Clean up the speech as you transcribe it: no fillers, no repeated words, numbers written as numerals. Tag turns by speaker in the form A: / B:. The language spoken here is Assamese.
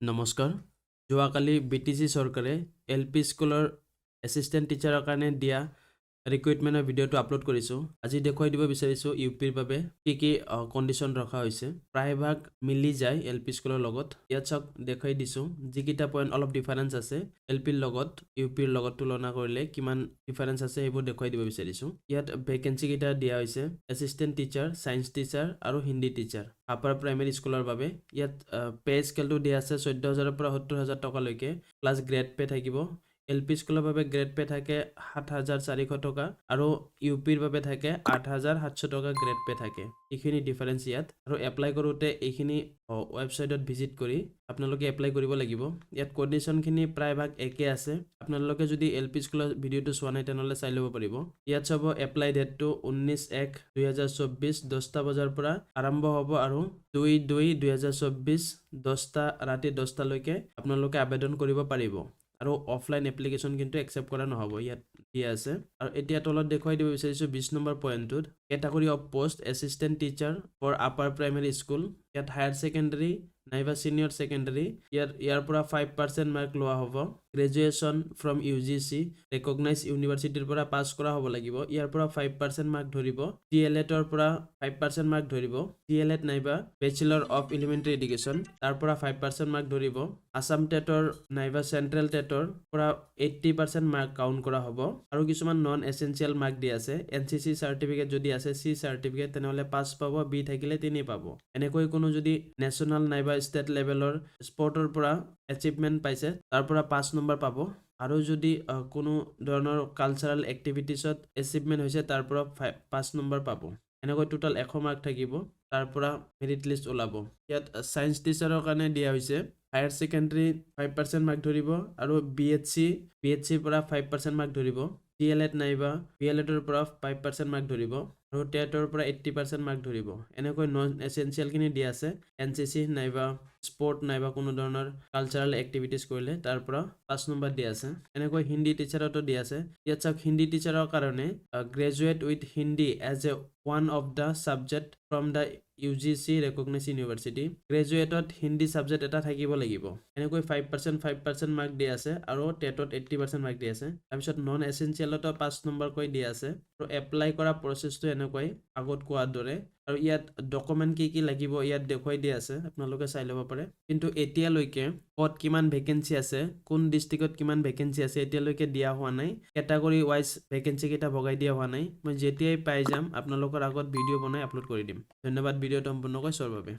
A: নমস্কাৰ যোৱাকালি BTC চৰকাৰে LP স্কুলৰ এছিষ্টেণ্ট টিচাৰৰ কাৰণে দিয়া ৰিক্ৰুইটমেণ্টৰ ভিডিঅ'টো আপলোড কৰিছোঁ। আজি দেখুৱাই দিব বিচাৰিছোঁ ইউপিৰ বাবে কি কণ্ডিশ্যন ৰখা হৈছে। প্ৰায়ভাগ মিলি যায় LP স্কুলৰ লগত। ইয়াত চাওক দেখুৱাই দিছোঁ যিকেইটা পইণ্ট অলপ ডিফাৰেঞ্চ আছে LPৰ লগত ইউপিৰ লগত তুলনা কৰিলে কিমান ডিফাৰেঞ্চ আছে সেইবোৰ দেখুৱাই দিব বিচাৰিছোঁ। ইয়াত ভেকেঞ্চি কেইটা দিয়া হৈছে এছিষ্টেণ্ট টিচাৰ, ছায়েন্স টিচাৰ আৰু হিন্দী টিচাৰ আপাৰ প্ৰাইমেৰী স্কুলৰ বাবে। ইয়াত পে স্কেলটো দিয়া আছে 14,000 পৰা 70,000 টকালৈকে প্লাছ গ্ৰেড পে থাকিব। LP স্কুলৰ বাবে গ্ৰেড পে থাকে 7,400 টকা আৰু ইউপিৰ বাবে থাকে 8,700 টকা গ্ৰেড পে থাকে। এইখিনি ডিফাৰেঞ্চ ইয়াত আৰু এপ্লাই কৰোঁতে এইখিনি ৱেবছাইটত ভিজিট কৰি আপোনালোকে এপ্লাই কৰিব লাগিব। ইয়াত কণ্ডিশ্যনখিনি প্ৰায়ভাগ একে আছে। আপোনালোকে যদি LP স্কুলৰ ভিডিঅ'টো চোৱা নাই তেনেহ'লে চাই ল'ব পাৰিব। ইয়াত চাব এপ্লাই ডেটটো 19/1/2024 10টা বজাৰ পৰা আৰম্ভ হ'ব আৰু 2/2/2024 ৰাতি 10টালৈকে আপোনালোকে আবেদন কৰিব পাৰিব আৰু অফলাইন এপ্লিকেশ্যন কিন্তু একচেপ্ট কৰা নহ'ব। ইয়াত দিয়া আছে আৰু এতিয়া তলত দেখুৱাই দিব বিচাৰিছোঁ 20 নম্বৰ পইণ্টটোত category of post assistant teacher for upper primary school. ইয়াত হায়াৰ ছেকেণ্ডেৰী নাইবা ছিনিয়ৰ ছেকেণ্ডেৰী ইয়াৰ পৰা 5% মাৰ্ক লোৱা হ'ব। গ্ৰেজুৱেশ্যন ফ্ৰম UGC ৰেকগনাইজ ইউনিভাৰ্চিটিৰ পৰা পাছ কৰা হ'ব লাগিব। ইয়াৰ পৰা 5% মাৰ্ক ধৰিব। DLEDৰ পৰা 5% মাৰ্ক ধৰিব। DLED নাইবা বেচেলৰ অফ এলিমেণ্টাৰী এডুকেশ্যন তাৰ পৰা 5% মাৰ্ক ধৰিব। আছাম টেটৰ নাইবা চেণ্ট্ৰেল টেটৰ পৰা 80% মাৰ্ক কাউণ্ট কৰা হ'ব আৰু কিছুমান নন এছেঞ্চিয়েল মাৰ্ক দিয়া আছে। NCC চাৰ্টিফিকেট যদি আছে C চাৰ্টিফিকেট তেনেহ'লে 5 পাব, B থাকিলে 3 পাব। এনেকৈ কোনো যদি নেশ্যনেল নাইবা ষ্টেট লেভেলৰ স্পৰ্টৰ পৰা এচিভমেণ্ট পাইছে তাৰ পৰা 5 নম্বৰ পাব আৰু যদি কোনো ধৰণৰ কালচাৰেল এক্টিভিটিছত এচিভমেণ্ট হৈছে তাৰ পৰা 5 নম্বৰ পাব। এনেকৈ টোটেল 100 মাৰ্ক থাকিব, তাৰ পৰা মেৰিট লিষ্ট ওলাব। ইয়াত ছায়েন্স টিচাৰৰ কাৰণে দিয়া হৈছে হায়াৰ ছেকেণ্ডেৰী 5% মাৰ্ক ধৰিব আৰু BHCৰ পৰা 5% মাৰ্ক ধৰিব। DLED নাইবা BLEDৰ পৰা 5% মাৰ্ক ধৰিব আৰু টেটৰ পৰা 80% মাৰ্ক ধৰিব। এনেকৈ নন এছেঞ্চিয়েলখিনি দিয়া আছে। NCC নাইবা স্পৰ্ট নাইবা কোনো ধৰণৰ কালচাৰেল এক্টিভিটিছ কৰিলে তাৰ পৰা 5 নম্বৰ দিয়া আছে। এনেকৈ হিন্দী টিচাৰতো দিয়া আছে। ইয়াত চাওক হিন্দী টিচাৰৰ কাৰণে graduate with Hindi as a one of the subject from the UGC recognise university. গ্ৰেজুৱেটত হিন্দী ছাবজেক্ট এটা থাকিব লাগিব। এনেকৈ 5% মাৰ্ক দিয়া আছে আৰু টেটত 80% মাৰ্ক দিয়া আছে। তাৰপিছত নন এছেঞ্চিয়েলতো 5 নম্বৰকৈ দিয়া আছে আৰু এপ্লাই কৰা প্ৰচেছটো এনেকৈ আগত কোৱাৰ দৰে আৰু ইয়াত ডকুমেণ্ট কি লাগিব ইয়াত দেখুৱাই দিয়া আছে, আপোনালোকে চাই ল'ব পাৰে। কিন্তু এতিয়ালৈকে ক'ত কিমান ভেকেঞ্চি আছে, কোন ডিষ্ট্ৰিক্টত কিমান ভেকেঞ্চি আছে এতিয়ালৈকে দিয়া হোৱা নাই। কেটাগৰী ৱাইজ ভেকেঞ্চি কেইটা ভগাই দিয়া হোৱা নাই। মই যেতিয়াই পাই যাম আপোনালোকৰ আগত ভিডিঅ' বনাই আপলোড কৰি দিম। ধন্যবাদ ভিডিঅ'টো সম্পূৰ্ণকৈ চোৱাৰ বাবে।